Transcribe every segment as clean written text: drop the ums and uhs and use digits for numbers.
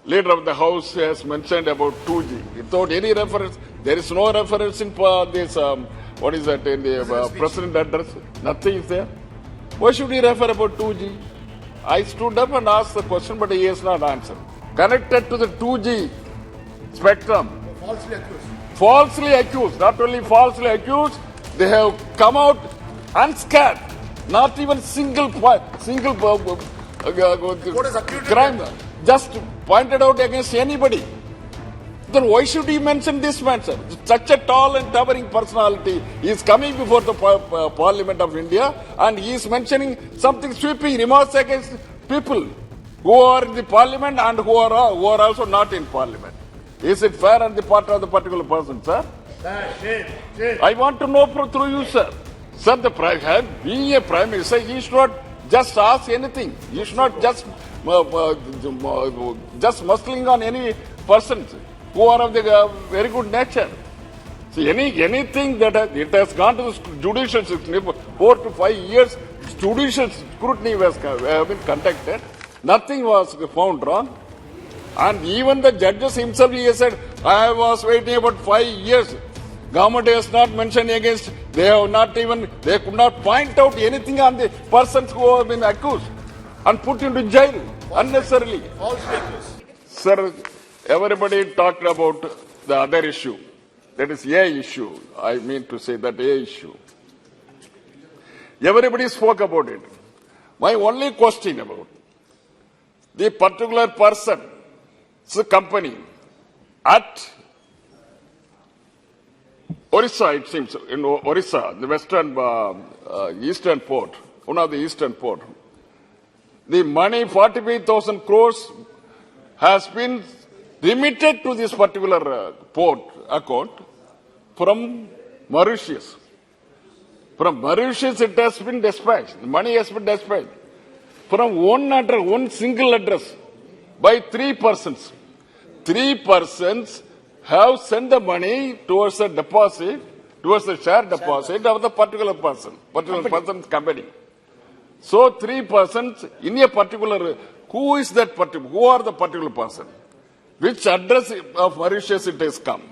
Leader of the House has mentioned about 2G without any reference. There is no reference in this, what is that, in the President address? Nothing is there. Why should he refer about 2G? I stood up and asked the question, but he has not answered. Connected to the 2G spectrum. Falsely accused. Falsely accused. Not only falsely accused, they have come out unscathed. Not even single crime just pointed out against anybody. Then why should he mention this man, sir? Such a tall and towering personality is coming before the Parliament of India and he is mentioning something sweeping remarks against people who are in the Parliament and who are also not in Parliament. Is it fair on the part of the particular person, sir? I want to know through you, sir. Sir, being a Prime Minister, he should not just ask anything. He should not just muscling on any persons who are of the very good nature. See, anything that it has gone to the judicial scrutiny, 4 to 5 years, judicial scrutiny has been conducted. Nothing was found wrong. And even the judges himself, he has said, I was waiting about 5 years. Government has not mentioned against, they could not point out anything on the persons who have been accused and put into jail unnecessarily. Sir, everybody talked about the other issue. That is A issue. I mean to say that A issue. Everybody spoke about it. My only question about the particular person, the company at Orissa, it seems, in Orissa, the western, eastern port, one of the eastern port. The money, 45,000 crores, has been remitted to this particular port account from Mauritius. From Mauritius, it has been dispatched. The money has been dispatched from one single address by 3 persons. 3 persons have sent the money towards a deposit, towards the share deposit of the particular person's company. So 3 persons in a particular, who is that particular, who are the particular person? Which address of Mauritius it has come?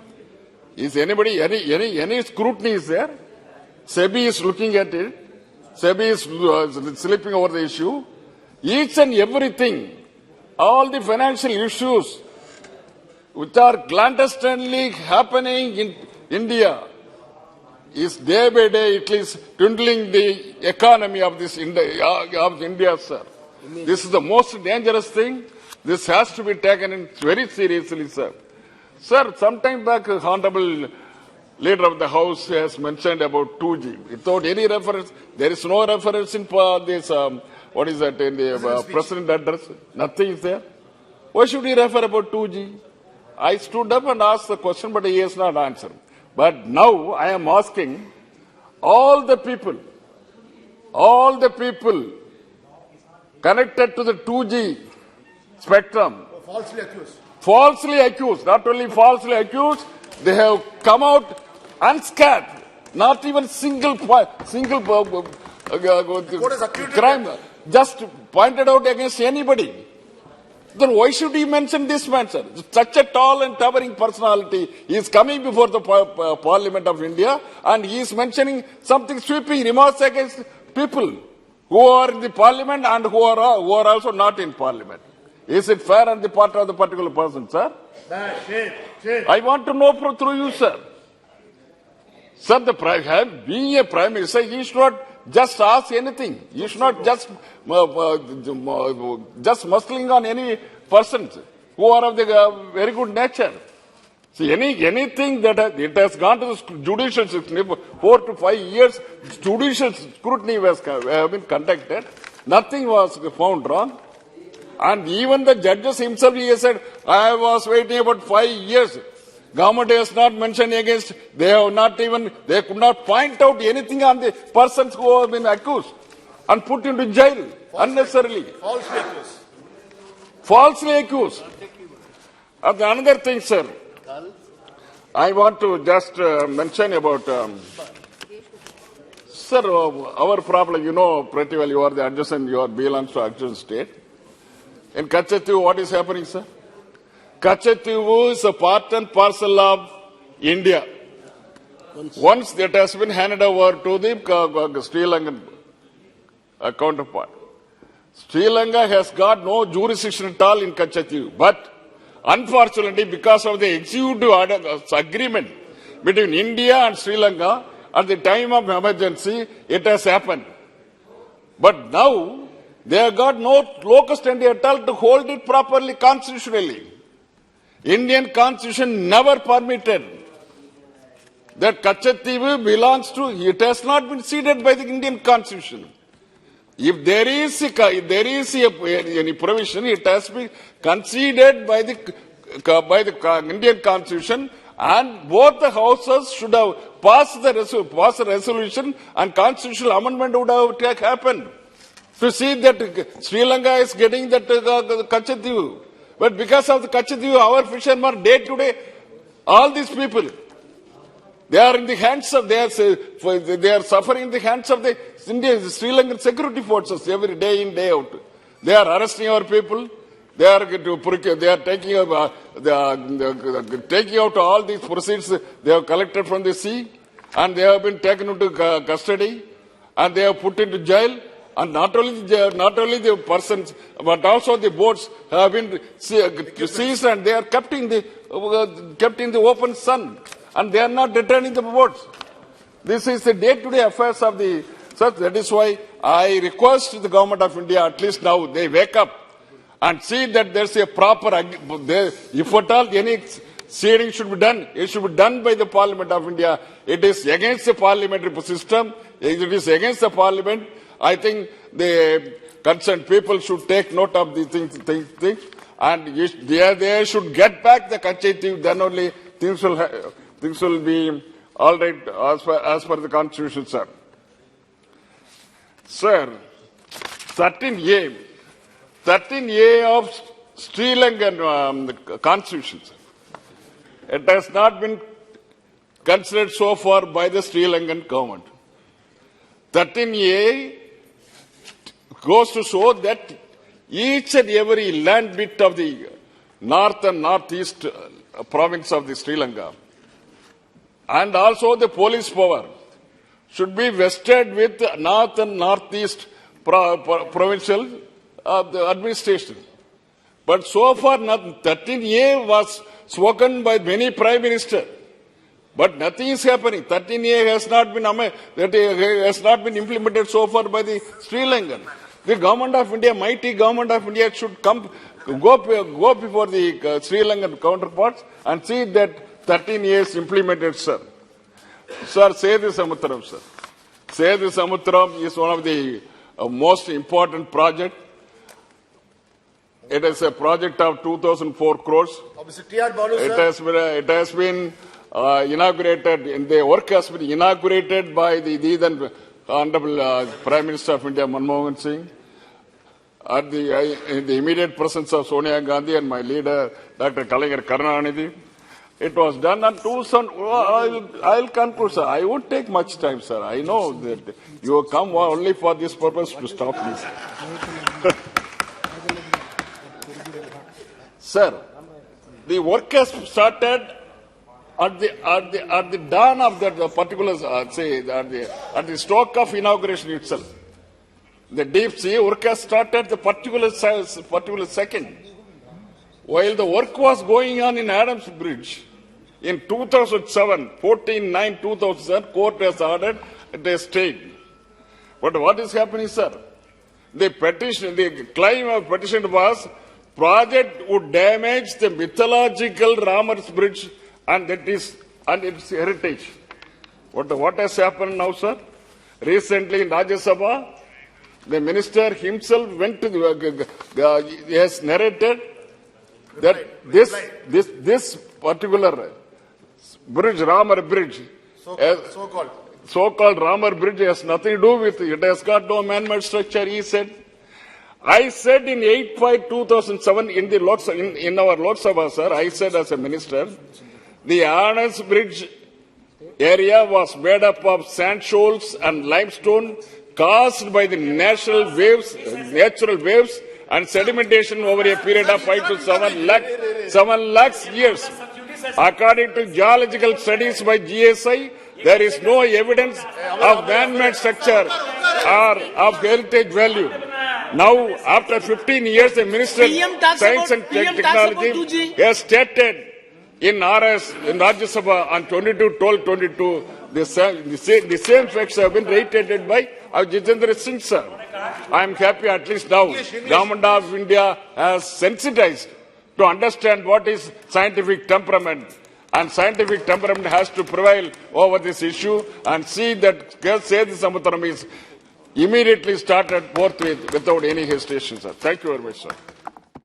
Is anybody, any scrutiny is there? SEBI is looking at it. SEBI is sleeping over the issue. Each and everything, all the financial issues which are clandestinely happening in India is day by day it is dwindling the economy of this of India, sir. This is the most dangerous thing. This has to be taken in very seriously, sir. Sir, sometime back, Honorable Leader of the House has mentioned about 2G without any reference. There is no reference in this, what is that, in the President address? Nothing is there. Why should he refer about 2G? I stood up and asked the question, but he has not answered. But now I am asking all the people connected to the 2G spectrum. Falsely accused. Not only falsely accused, they have come out unscathed. Not even single crime just pointed out against anybody. Then why should he mention this man, sir? Such a tall and towering personality is coming before the Parliament of India and he is mentioning something sweeping remarks against people who are in the Parliament and who are also not in Parliament. Is it fair on the part of the particular person, sir? I want to know through you, sir. Sir, being a Prime Minister, he should not just ask anything. You should not just muscling on any persons who are of the very good nature. See, anything that it has gone to the judicial scrutiny, 4 to 5 years, judicial scrutiny has been conducted. Nothing was found wrong. And even the judges himself, he has said, I was waiting about 5 years. Government has not mentioned against, they could not point out anything on the persons who have been accused and put into jail unnecessarily. Falsely accused. And another thing, sir, I want to just mention about, sir, our problem, you know pretty well, you are the adjacent, you are belongs to adjacent state. In Kachatu, what is happening, sir? Kachativu is a part and parcel of India. Once that has been handed over to the Sri Lankan counterpart. Sri Lanka has got no jurisdiction at all in Kachativu. But unfortunately, because of the executive agreement between India and Sri Lanka, at the time of emergency, it has happened. But now, they have got no locus standi at all to hold it properly constitutionally. Indian constitution never permitted that Kachativu belongs to, it has not been ceded by the Indian constitution. If there is any provision, it has been conceded by the Indian constitution, and both the houses should have passed a resolution, and constitutional amendment would have happened to see that Sri Lanka is getting that Kachativu. But because of the Kachativu, our fishermen day to day, all these people, they are in the hands of, they are suffering in the hands of the Sri Lankan security forces every day in, day out. They are arresting our people. They are taking out all these proceeds they have collected from the sea, and they have been taken into custody, and they have put into jail. And not only the persons, but also the boats have been seized, and they are kept in the open sun, and they are not returning the boats. This is the day-to-day affairs of the such. That is why I request the government of India, at least now they wake up and see that there's a proper. If at all any ceding should be done, it should be done by the Parliament of India. It is against the parliamentary system. It is against the Parliament. I think the concerned people should take note of these things, and they should get back the Kachativu. Then only things will be all right as per the Constitution, sir. Sir, 13A of Sri Lankan Constitution, sir. It has not been considered so far by the Sri Lankan government. 13A goes to show that each and every land bit of the north and northeast province of the Sri Lanka, and also the police power, should be vested with north and northeast provincial administration. But so far, 13A was spoken by many prime ministers. But nothing is happening. 13A has not been implemented so far by the Sri Lankan. The government of India, mighty government of India, should go before the Sri Lankan counterparts and see that 13A is implemented, sir. Sir, Sedu Samutram, sir. Sedu Samutram is one of the most important projects. It is a project of 2,004 crores. Mr. T.R. Baalu, sir. It has been inaugurated, and the work has been inaugurated by the then Honorable Prime Minister of India, Manmohan Singh, in the immediate presence of Sonia Gandhi and my leader, Dr. Kalaignar Karunanidhi. It was done on 2000. I'll conclude, sir. I won't take much time, sir. I know that you have come only for this purpose to stop me. Sir, the work has started at the dawn of that particular, at the stroke of inauguration itself. The deep sea work has started the particular second. While the work was going on in Adams Bridge, in 2007, 14/9/2007, court has ordered it stayed. But what is happening, sir? The claim of petition was project would damage the mythological Ramar's Bridge and its heritage. What has happened now, sir? Recently in Rajya Sabha, the minister himself went to he has narrated that this particular bridge, Ramar Bridge, so-called Ramar Bridge, has nothing to do with it. It has got no man-made structure, he said. I said in 8/5/2007 in our Lok Sabha, sir, I said as a minister, the Annas Bridge area was made up of sand shoals and limestone caused by the natural waves and sedimentation over a period of 5 to 7 lakhs years. According to geological studies by GSI, there is no evidence of man-made structure or of heritage value. Now, after 15 years, the Minister of Science and Technology has stated in RS, in Rajya Sabha on 22/12/22, the same facts have been reiterated by Jitendra Singh sir. I am happy at least now Government of India has sensitized to understand what is scientific temperament, and scientific temperament has to prevail over this issue, and see that Seth Samutharam is immediately started forthwith without any hesitation, sir. Thank you very much, sir.